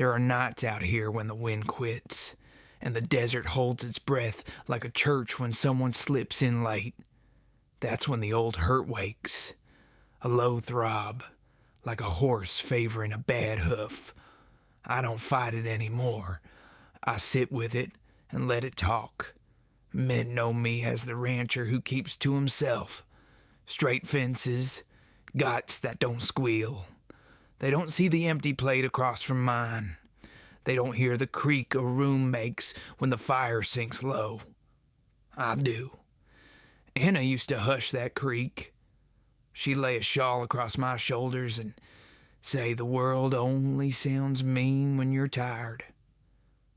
There are nights out here when the wind quits, and the desert holds its breath like a church when someone slips in late. That's when the old hurt wakes, a low throb, like a horse favoring a bad hoof. I don't fight it anymore. I sit with it and let it talk. Men know me as the rancher who keeps to himself. Straight fences, guts that don't squeal. They don't see the empty plate across from mine. They don't hear the creak a room makes when the fire sinks low. I do. Anna used to hush that creak. She'd lay a shawl across my shoulders and say the world only sounds mean when you're tired.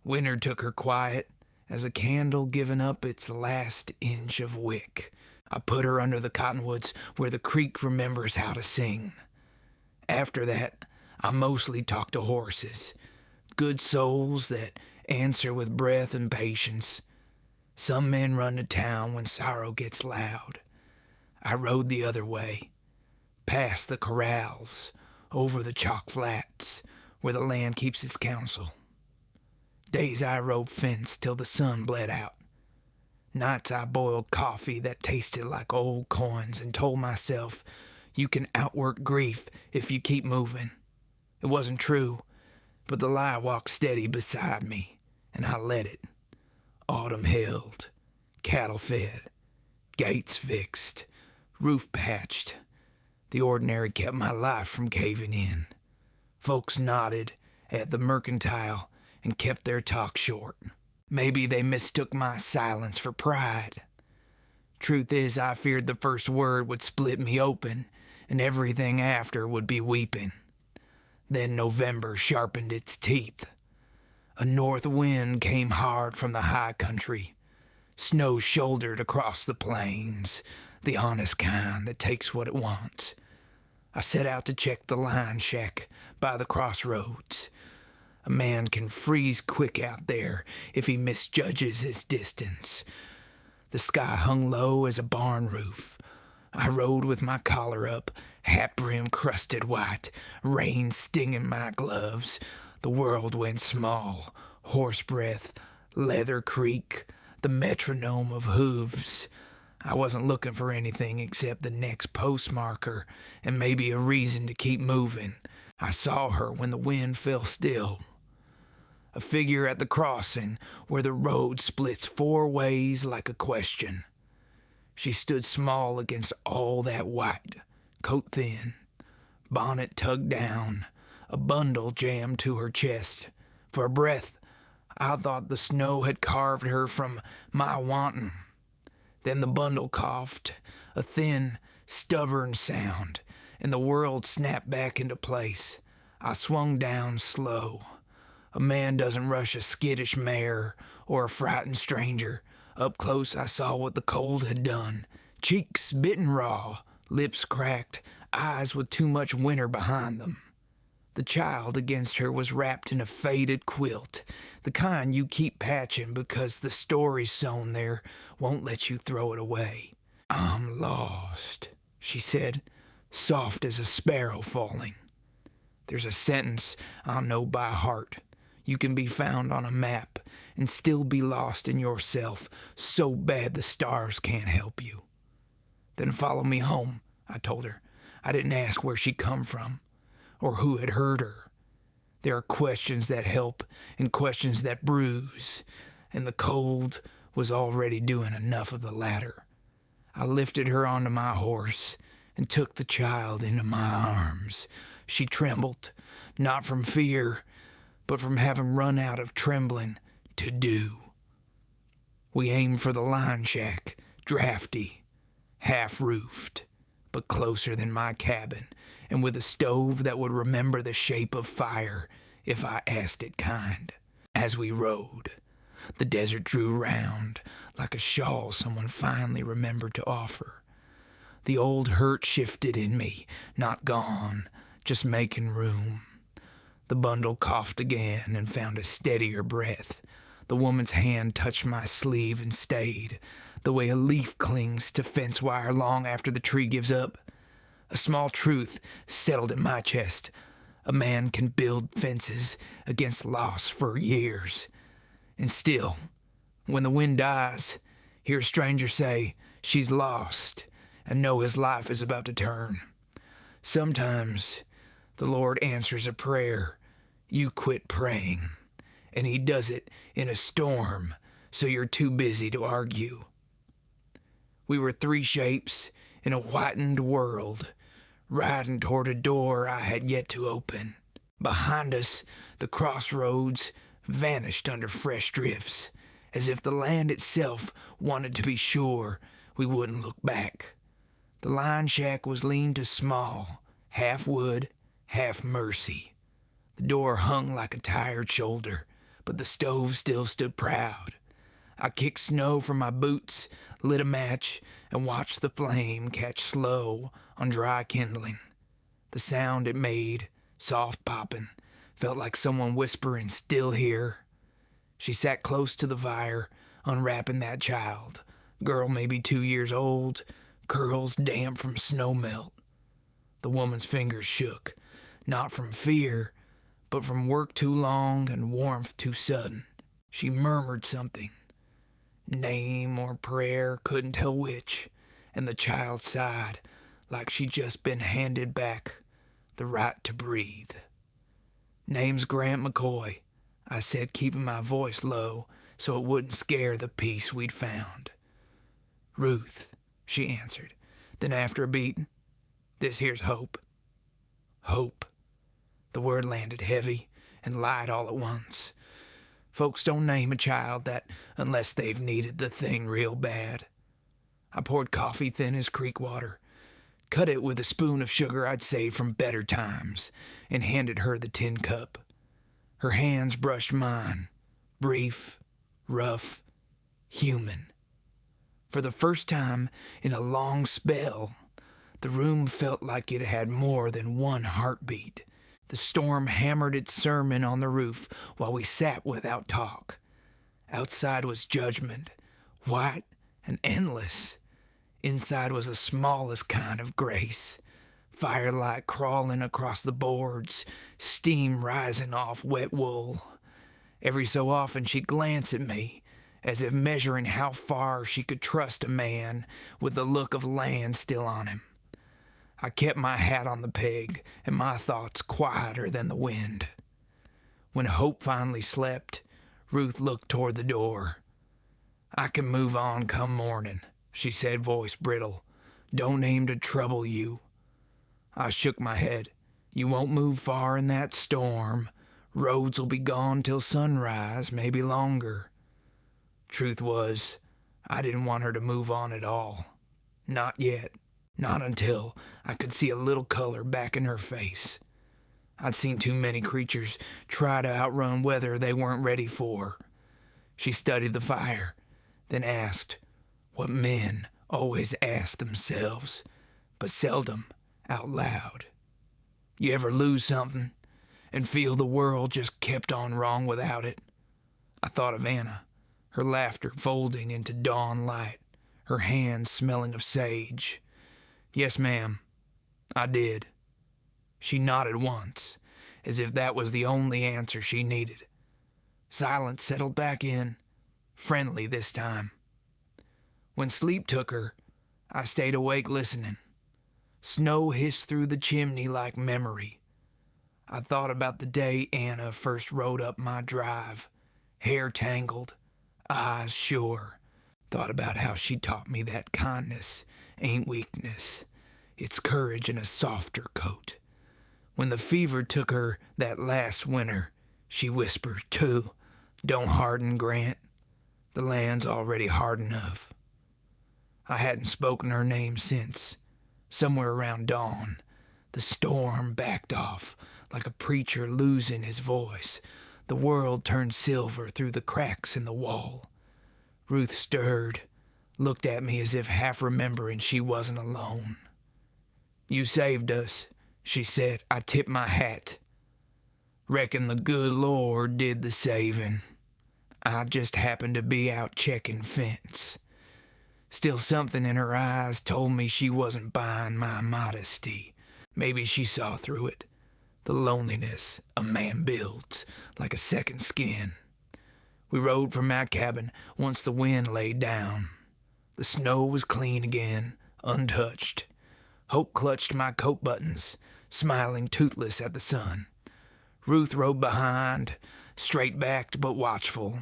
Winter took her quiet as a candle giving up its last inch of wick. I put her under the cottonwoods where the creek remembers how to sing. After that, I mostly talk to horses, good souls that answer with breath and patience. Some men run to town when sorrow gets loud. I rode the other way, past the corrals, over the chalk flats, where the land keeps its counsel. Days I rode fence till the sun bled out. Nights I boiled coffee that tasted like old coins and told myself, you can outwork grief if you keep moving. It wasn't true, but the lie walked steady beside me, and I let it. Autumn held, cattle fed, gates fixed, roof patched. The ordinary kept my life from caving in. Folks nodded at the mercantile and kept their talk short. Maybe they mistook my silence for pride. Truth is, I feared the first word would split me open, and everything after would be weeping. Then November sharpened its teeth. A north wind came hard from the high country. Snow shouldered across the plains, the honest kind that takes what it wants. I set out to check the line shack by the crossroads. A man can freeze quick out there if he misjudges his distance. The sky hung low as a barn roof. I rode with my collar up, hat brim crusted white, rain stinging my gloves. The world went small, horse breath, leather creak, the metronome of hooves. I wasn't looking for anything except the next postmarker and maybe a reason to keep moving. I saw her when the wind fell still. A figure at the crossing where the road splits four ways like a question. She stood small against all that white, coat thin, bonnet tugged down, a bundle jammed to her chest. For a breath, I thought the snow had carved her from my wanting. Then the bundle coughed, a thin, stubborn sound, and the world snapped back into place. I swung down slow. A man doesn't rush a skittish mare or a frightened stranger. Up close I saw what the cold had done. Cheeks bitten raw, lips cracked, eyes with too much winter behind them. The child against her was wrapped in a faded quilt, the kind you keep patching because the story sewn there won't let you throw it away. I'm lost, she said, soft as a sparrow falling. There's a sentence I'll know by heart. You can be found on a map and still be lost in yourself, so bad the stars can't help you. Then follow me home, I told her. I didn't ask where she'd come from or who had hurt her. There are questions that help and questions that bruise, and the cold was already doing enough of the latter. I lifted her onto my horse and took the child into my arms. She trembled, not from fear, but from having run out of trembling to do. We aimed for the line shack, drafty, half-roofed, but closer than my cabin, and with a stove that would remember the shape of fire if I asked it kind. As we rode, the desert drew round like a shawl someone finally remembered to offer. The old hurt shifted in me, not gone, just making room. The bundle coughed again and found a steadier breath. The woman's hand touched my sleeve and stayed, the way a leaf clings to fence wire long after the tree gives up. A small truth settled in my chest. A man can build fences against loss for years. And still, when the wind dies, hear a stranger say she's lost and know his life is about to turn. Sometimes the Lord answers a prayer you quit praying, and he does it in a storm so you're too busy to argue. We were three shapes in a whitened world, riding toward a door I had yet to open. Behind us, the crossroads vanished under fresh drifts, as if the land itself wanted to be sure we wouldn't look back. The line shack was lean to small, half wood, half mercy. The door hung like a tired shoulder, but the stove still stood proud. I kicked snow from my boots, lit a match, and watched the flame catch slow on dry kindling. The sound it made, soft popping, felt like someone whispering, "Still here." She sat close to the fire, unwrapping that child. Girl maybe 2 years old, curls damp from snow melt. The woman's fingers shook, not from fear, but from work too long and warmth too sudden. She murmured something. Name or prayer, couldn't tell which, and the child sighed like she'd just been handed back the right to breathe. "Name's Grant McCoy," I said, keeping my voice low so it wouldn't scare the peace we'd found. "Ruth," she answered. Then after a beat, "This here's Hope." Hope. The word landed heavy and light all at once. Folks don't name a child that unless they've needed the thing real bad. I poured coffee thin as creek water, cut it with a spoon of sugar I'd saved from better times, and handed her the tin cup. Her hands brushed mine, brief, rough, human. For the first time in a long spell, the room felt like it had more than one heartbeat. The storm hammered its sermon on the roof while we sat without talk. Outside was judgment, white and endless. Inside was the smallest kind of grace. Firelight crawling across the boards, steam rising off wet wool. Every so often she'd glance at me, as if measuring how far she could trust a man with the look of land still on him. I kept my hat on the peg and my thoughts quieter than the wind. When Hope finally slept, Ruth looked toward the door. "I can move on come morning," she said, voice brittle. "Don't aim to trouble you." I shook my head. "You won't move far in that storm. Roads'll be gone till sunrise, maybe longer." Truth was, I didn't want her to move on at all. Not yet. Not until I could see a little color back in her face. I'd seen too many creatures try to outrun weather they weren't ready for. She studied the fire, then asked what men always ask themselves, but seldom out loud. You ever lose something and feel the world just kept on wrong without it? I thought of Anna, her laughter folding into dawn light, her hands smelling of sage. "Yes, ma'am, I did." She nodded once, as if that was the only answer she needed. Silence settled back in, friendly this time. When sleep took her, I stayed awake listening. Snow hissed through the chimney like memory. I thought about the day Anna first rode up my drive, hair tangled, eyes sure. Thought about how she taught me that kindness ain't weakness. It's courage in a softer coat. When the fever took her that last winter, she whispered, too, "Don't harden, Grant. The land's already hard enough." I hadn't spoken her name since. Somewhere around dawn, the storm backed off like a preacher losing his voice. The world turned silver through the cracks in the wall. Ruth stirred, looked at me as if half remembering she wasn't alone. "You saved us," she said. I tipped my hat. "Reckon the good Lord did the saving. I just happened to be out checking fence." Still something in her eyes told me she wasn't buying my modesty. Maybe she saw through it. the loneliness a man builds like a second skin. We rode from my cabin once the wind laid down. The snow was clean again, untouched. Hope clutched my coat buttons, smiling toothless at the sun. Ruth rode behind, straight-backed but watchful.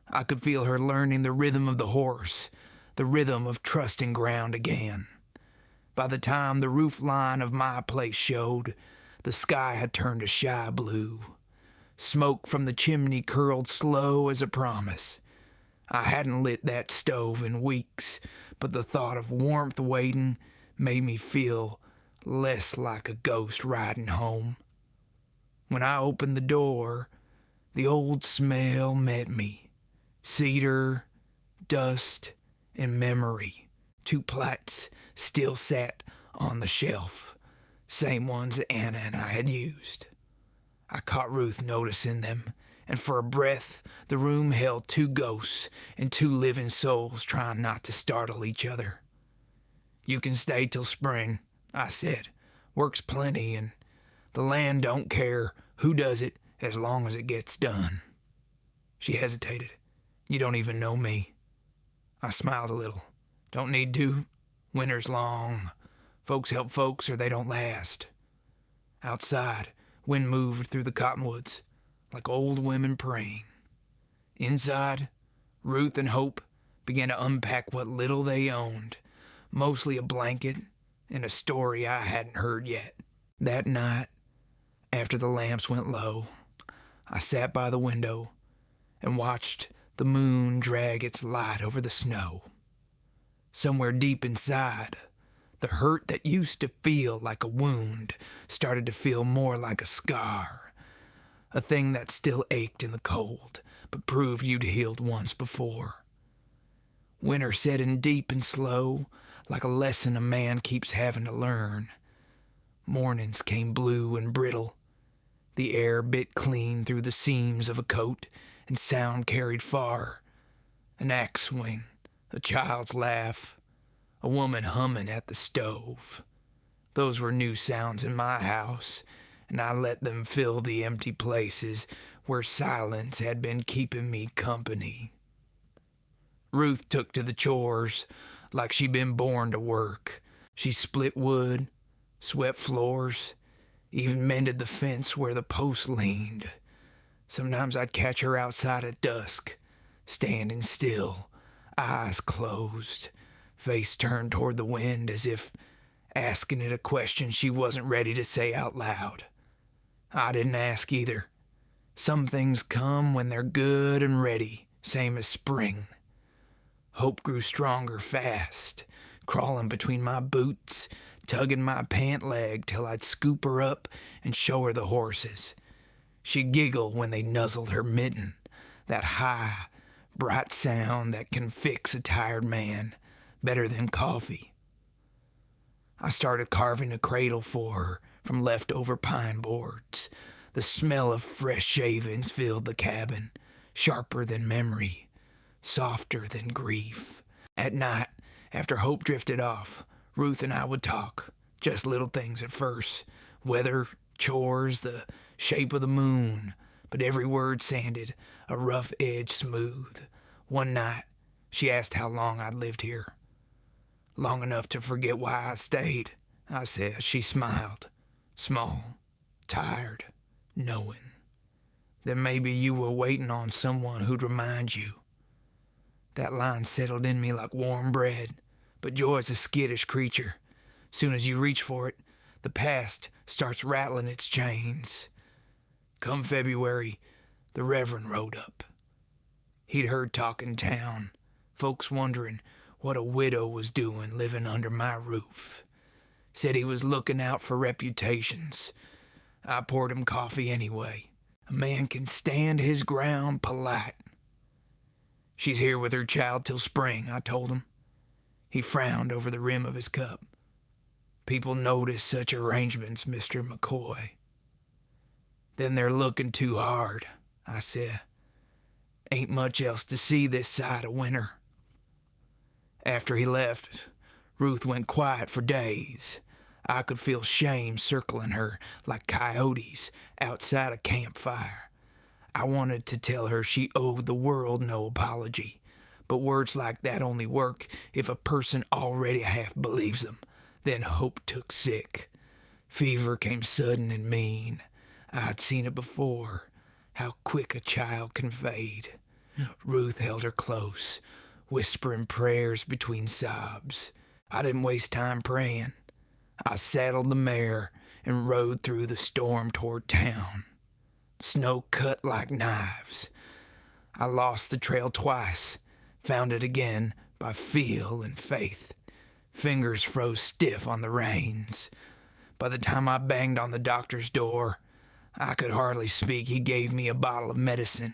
I could feel her learning the rhythm of the horse, the rhythm of trusting ground again. By the time the roof line of my place showed, the sky had turned a shy blue. Smoke from the chimney curled slow as a promise. I hadn't lit that stove in weeks, but the thought of warmth waiting made me feel less like a ghost riding home. When I opened the door, the old smell met me. Cedar, dust, and memory. 2 plaits still sat on the shelf, same ones Anna and I had used. I caught Ruth noticing them, and for a breath the room held 2 ghosts and 2 living souls trying not to startle each other. "You can stay till spring," I said. "Work's plenty, and the land don't care who does it as long as it gets done." She hesitated. "You don't even know me." I smiled a little. "Don't need to. Winter's long. Folks help folks or they don't last." Outside, wind moved through the cottonwoods like old women praying. Inside, Ruth and Hope began to unpack what little they owned, mostly a blanket and a story I hadn't heard yet. That night, after the lamps went low, I sat by the window and watched the moon drag its light over the snow. Somewhere deep inside, the hurt that used to feel like a wound started to feel more like a scar, a thing that still ached in the cold, but proved you'd healed once before. Winter set in deep and slow, like a lesson a man keeps having to learn. Mornings came blue and brittle. The air bit clean through the seams of a coat, and sound carried far. An axe swing, a child's laugh, a woman humming at the stove. Those were new sounds in my house, and I let them fill the empty places where silence had been keeping me company. Ruth took to the chores like she'd been born to work. She split wood, swept floors, even mended the fence where the post leaned. Sometimes I'd catch her outside at dusk, standing still, eyes closed, face turned toward the wind as if asking it a question she wasn't ready to say out loud. I didn't ask either. Some things come when they're good and ready, same as spring. Hope grew stronger fast, crawling between my boots, tugging my pant leg till I'd scoop her up and show her the horses. She'd giggle when they nuzzled her mitten, that high, bright sound that can fix a tired man better than coffee. I started carving a cradle for her from leftover pine boards. The smell of fresh shavings filled the cabin, sharper than memory, softer than grief. At night, after Hope drifted off, Ruth and I would talk, just little things at first, weather, chores, the shape of the moon, but every word sanded, a rough edge smooth. One night, she asked how long I'd lived here. "Long enough to forget why I stayed," I said. She smiled, small, tired, knowing. "Then maybe you were waiting on someone who'd remind you." That line settled in me like warm bread, but joy's a skittish creature. Soon as you reach for it, the past starts rattling its chains. Come February, the Reverend rode up. He'd heard talk in town, folks wondering what a widow was doing living under my roof. Said he was looking out for reputations. I poured him coffee anyway. A man can stand his ground polite. "She's here with her child till spring," I told him. He frowned over the rim of his cup. "People notice such arrangements, Mr. McCoy." "Then they're looking too hard," I said. "Ain't much else to see this side of winter." After he left, Ruth went quiet for days. I could feel shame circling her like coyotes outside a campfire. I wanted to tell her she owed the world no apology, but words like that only work if a person already half believes them. Then hope took sick. Fever came sudden and mean. I'd seen it before, how quick a child can fade. Ruth held her close, whispering prayers between sobs. I didn't waste time praying. I saddled the mare and rode through the storm toward town. Snow cut like knives. I lost the trail twice, found it again by feel and faith. Fingers froze stiff on the reins. By the time I banged on the doctor's door, I could hardly speak. He gave me a bottle of medicine,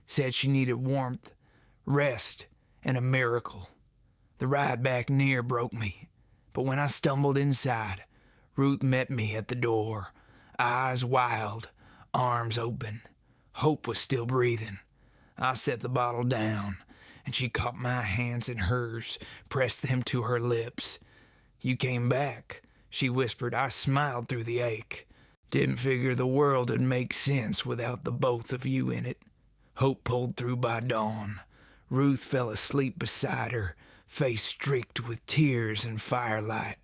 said she needed warmth, rest, and a miracle. The ride back near broke me, but when I stumbled inside, Ruth met me at the door, eyes wild, arms open. Hope was still breathing. I set the bottle down, and she caught my hands in hers, pressed them to her lips. "You came back," she whispered. I smiled through the ache. Didn't figure the world would make sense without the both of you in it. Hope pulled through by dawn. Ruth fell asleep beside her, face streaked with tears and firelight.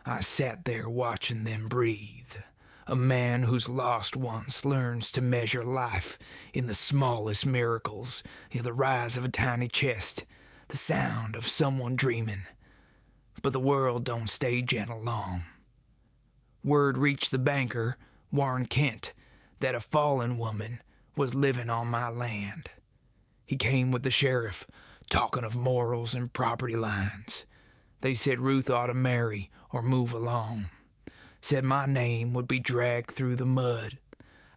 I sat there watching them breathe. A man who's lost once learns to measure life in the smallest miracles, the rise of a tiny chest, the sound of someone dreaming. But the world don't stay gentle long. Word reached the banker, Warren Kent, that a fallen woman was living on my land. He came with the sheriff, talking of morals and property lines. They said Ruth ought to marry or move along. Said my name would be dragged through the mud.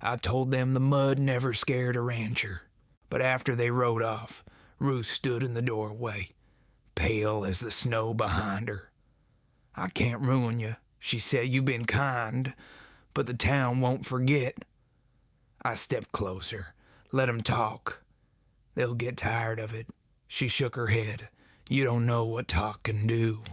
I told them the mud never scared a rancher. But after they rode off, Ruth stood in the doorway, pale as the snow behind her. "I can't ruin you," she said. "You've been kind, but the town won't forget." I stepped closer. "Let 'em talk. They'll get tired of it." She shook her head. "You don't know what talk can do."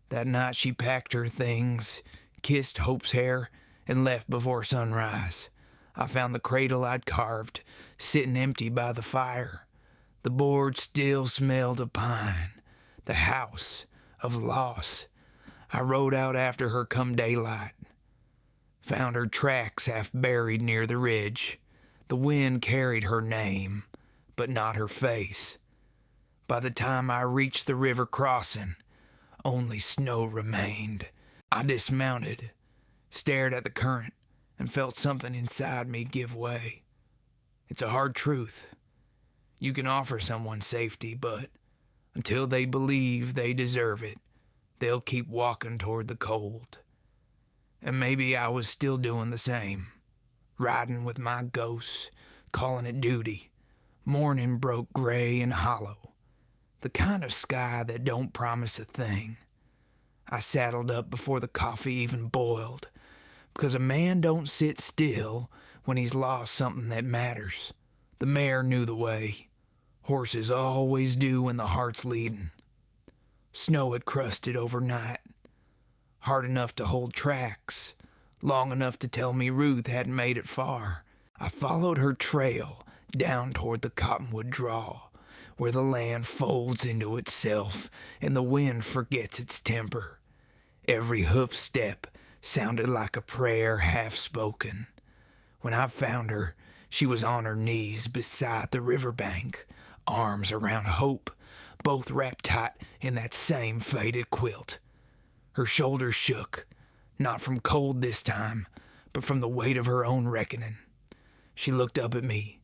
That night she packed her things, kissed Hope's hair, and left before sunrise. I found the cradle I'd carved, sitting empty by the fire. The board still smelled of pine, the house of loss. I rode out after her come daylight. Found her tracks half buried near the ridge. The wind carried her name, but not her face. By the time I reached the river crossing, only snow remained. I dismounted, stared at the current, and felt something inside me give way. It's a hard truth. You can offer someone safety, but until they believe they deserve it, they'll keep walking toward the cold. And maybe I was still doing the same, riding with my ghosts, calling it duty. Morning broke gray and hollow, the kind of sky that don't promise a thing. I saddled up before the coffee even boiled, because a man don't sit still when he's lost something that matters. The mare knew the way. Horses always do when the heart's leading. Snow had crusted overnight, hard enough to hold tracks, long enough to tell me Ruth hadn't made it far. I followed her trail down toward the cottonwood draw, where the land folds into itself and the wind forgets its temper. Every hoof step sounded like a prayer half spoken. When I found her, she was on her knees beside the riverbank, arms around Hope, both wrapped tight in that same faded quilt. Her shoulders shook, not from cold this time, but from the weight of her own reckoning. She looked up at me,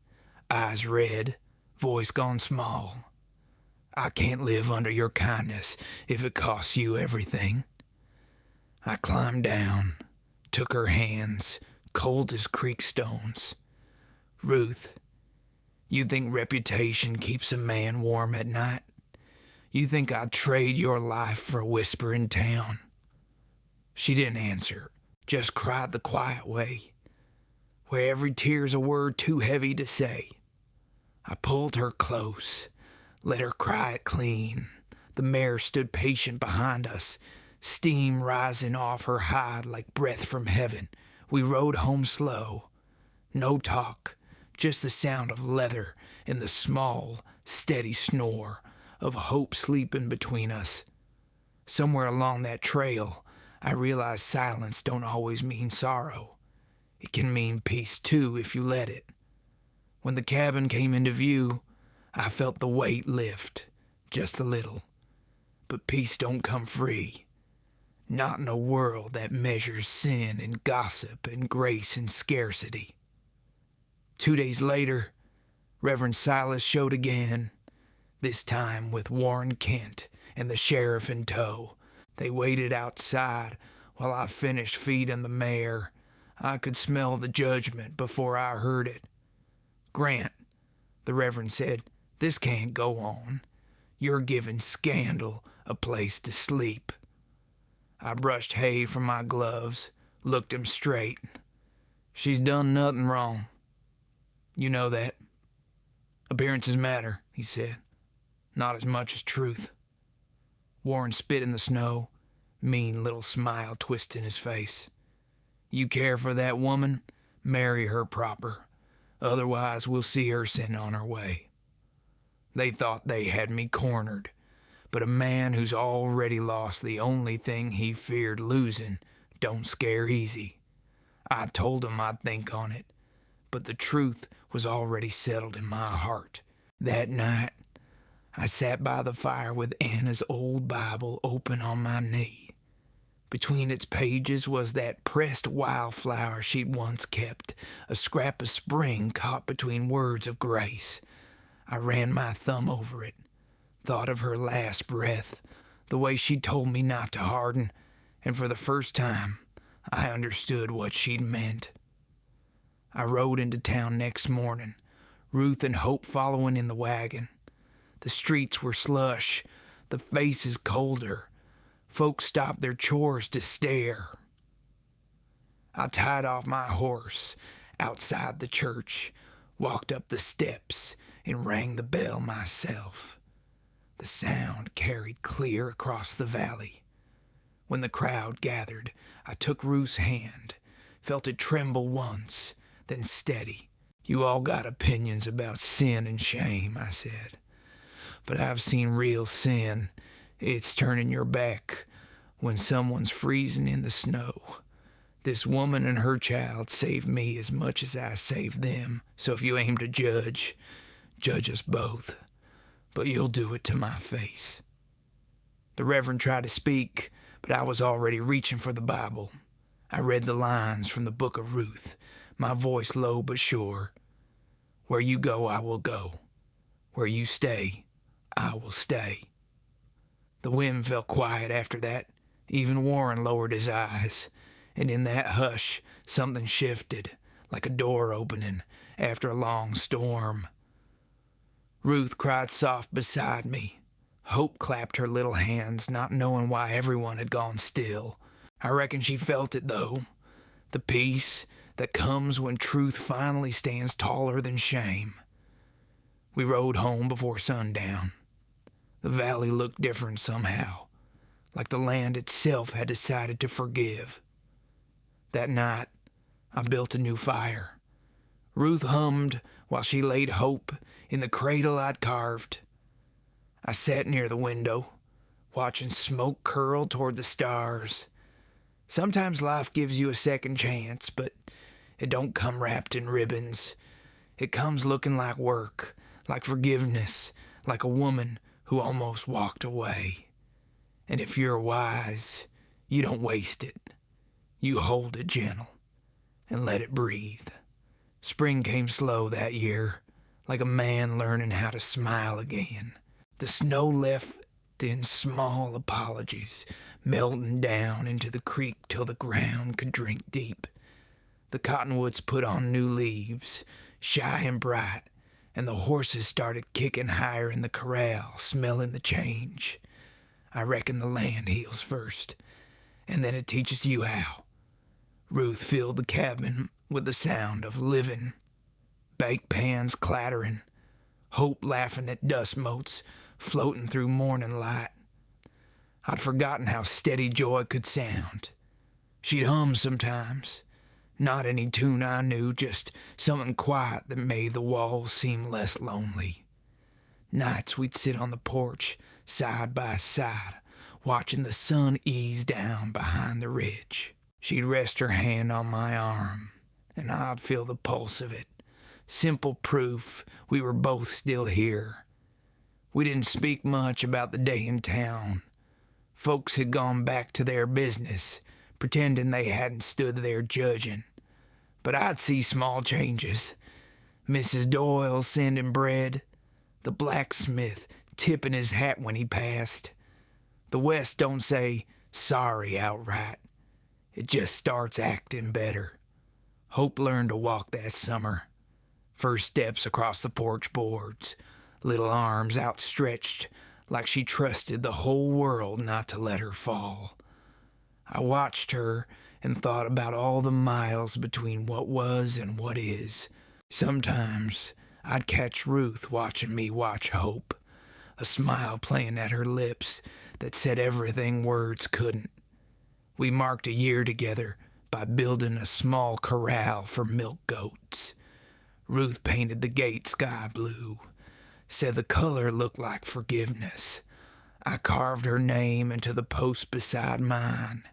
eyes red, voice gone small. "I can't live under your kindness if it costs you everything." I climbed down, took her hands, cold as creek stones. "Ruth, you think reputation keeps a man warm at night? You think I'd trade your life for a whisper in town?" She didn't answer, just cried the quiet way, where every tear's a word too heavy to say. I pulled her close, let her cry it clean. The mare stood patient behind us, steam rising off her hide like breath from heaven. We rode home slow. No talk, just the sound of leather and the small, steady snore of hope sleeping between us. Somewhere along that trail, I realized silence don't always mean sorrow. It can mean peace too if you let it. When the cabin came into view, I felt the weight lift, just a little. But peace don't come free. Not in a world that measures sin and gossip and grace and scarcity. 2 days later, Reverend Silas showed again, this time with Warren Kent and the sheriff in tow. They waited outside while I finished feeding the mare. I could smell the judgment before I heard it. "Grant," the Reverend said, "this can't go on. You're giving scandal a place to sleep." I brushed hay from my gloves, looked him straight. "She's done nothing wrong. You know that." "Appearances matter," he said. "Not as much as truth." Warren spit in the snow, mean little smile twisting his face. "You care for that woman? Marry her proper. Otherwise, we'll see her sent on her way." They thought they had me cornered, but a man who's already lost the only thing he feared losing don't scare easy. I told him I'd think on it, but the truth was already settled in my heart. That night, I sat by the fire with Anna's old Bible open on my knee. Between its pages was that pressed wildflower she'd once kept, a scrap of spring caught between words of grace. I ran my thumb over it, thought of her last breath, the way she told me not to harden, and for the first time, I understood what she'd meant. I rode into town next morning, Ruth and Hope following in the wagon. The streets were slush, the faces colder. Folks stopped their chores to stare. I tied off my horse outside the church, walked up the steps, and rang the bell myself. The sound carried clear across the valley. When the crowd gathered, I took Ruth's hand, felt it tremble once, then steady. "You all got opinions about sin and shame," I said. "But I've seen real sin. It's turning your back when someone's freezing in the snow. This woman and her child saved me as much as I saved them, so if you aim to judge us both. But you'll do it to my face." The Reverend tried to speak, but I was already reaching for the Bible. I read the lines from the book of Ruth, my voice low but sure. "Where you go, I will go. Where you stay, I will stay." The wind fell quiet after that. Even Warren lowered his eyes, and in that hush something shifted, like a door opening after a long storm. Ruth cried soft beside me. Hope clapped her little hands, not knowing why everyone had gone still. I reckon she felt it, though. The peace that comes when truth finally stands taller than shame. We rode home before sundown. The valley looked different somehow, like the land itself had decided to forgive. That night, I built a new fire. Ruth hummed while she laid Hope in the cradle I'd carved. I sat near the window, watching smoke curl toward the stars. Sometimes life gives you a second chance, but it don't come wrapped in ribbons. It comes looking like work, like forgiveness, like a woman who almost walked away. And if you're wise, you don't waste it. You hold it gentle and let it breathe. Spring came slow that year, like a man learning how to smile again. The snow left in small apologies, melting down into the creek till the ground could drink deep. The cottonwoods put on new leaves, shy and bright, and the horses started kicking higher in the corral, smelling the change. I reckon the land heals first, and then it teaches you how. Ruth filled the cabin with the sound of living, bake pans clattering, Hope laughing at dust motes floating through morning light. I'd forgotten how steady joy could sound. She'd hum sometimes, not any tune I knew, just something quiet that made the walls seem less lonely. Nights we'd sit on the porch, side by side, watching the sun ease down behind the ridge. She'd rest her hand on my arm, and I'd feel the pulse of it. Simple proof we were both still here. We didn't speak much about the day in town. Folks had gone back to their business, pretending they hadn't stood there judging. But I'd see small changes. Mrs. Doyle sending bread, the blacksmith tipping his hat when he passed. The West don't say sorry outright. It just starts acting better. Hope learned to walk that summer. First steps across the porch boards, little arms outstretched like she trusted the whole world not to let her fall. I watched her and thought about all the miles between what was and what is. Sometimes I'd catch Ruth watching me watch Hope, a smile playing at her lips that said everything words couldn't. We marked a year together by building a small corral for milk goats. Ruth painted the gate sky blue, said the color looked like forgiveness. I carved her name into the post beside mine.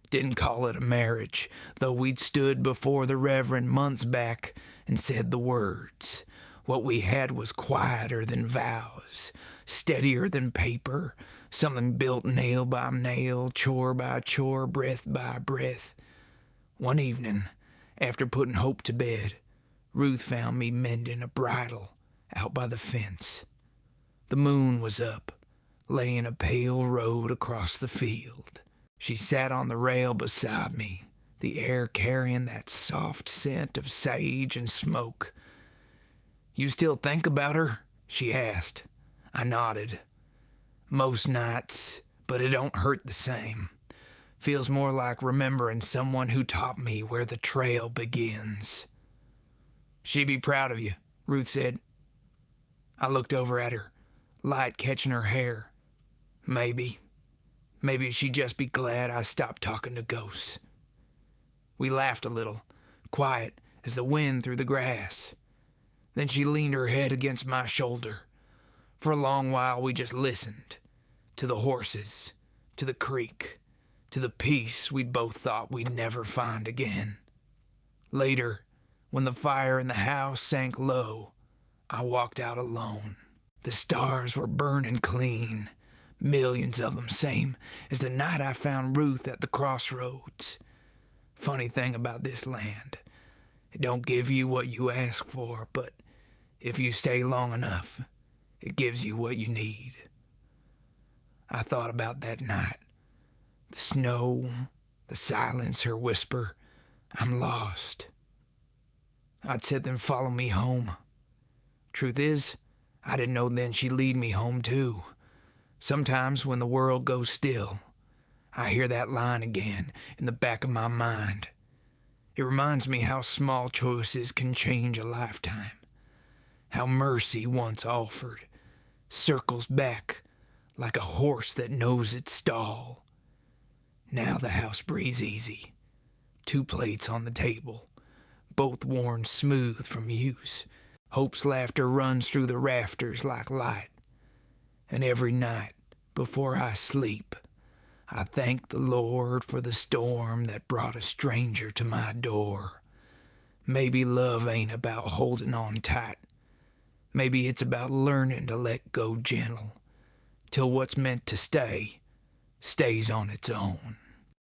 Didn't call it a marriage, though we'd stood before the Reverend months back and said the words. What we had was quieter than vows, steadier than paper, something built nail by nail, chore by chore, breath by breath. One evening, after putting Hope to bed, Ruth found me mending a bridle out by the fence. The moon was up, laying a pale road across the field. She sat on the rail beside me, the air carrying that soft scent of sage and smoke. "You still think about her?" she asked. I nodded. "Most nights, but it don't hurt the same. Feels more like remembering someone who taught me where the trail begins." "She'd be proud of you," Ruth said. I looked over at her, light catching her hair. Maybe she'd just be glad I stopped talking to ghosts. We laughed a little, quiet as the wind through the grass. Then she leaned her head against my shoulder. For a long while we just listened. To the horses, to the creek, to the peace we'd both thought we'd never find again. Later, when the fire in the house sank low, I walked out alone. The stars were burning clean, millions of them, same as the night I found Ruth at the crossroads. Funny thing about this land, it don't give you what you ask for, but if you stay long enough, it gives you what you need. I thought about that night. The snow, the silence, her whisper, "I'm lost." I'd said then follow me home. Truth is, I didn't know then she'd lead me home too. Sometimes when the world goes still, I hear that line again in the back of my mind. It reminds me how small choices can change a lifetime. How mercy once offered circles back like a horse that knows its stall. Now the house breathes easy. 2 plates on the table, both worn smooth from use. Hope's laughter runs through the rafters like light. And every night, before I sleep, I thank the Lord for the storm that brought a stranger to my door. Maybe love ain't about holding on tight. Maybe it's about learning to let go gentle, till what's meant to stay, stays on its own.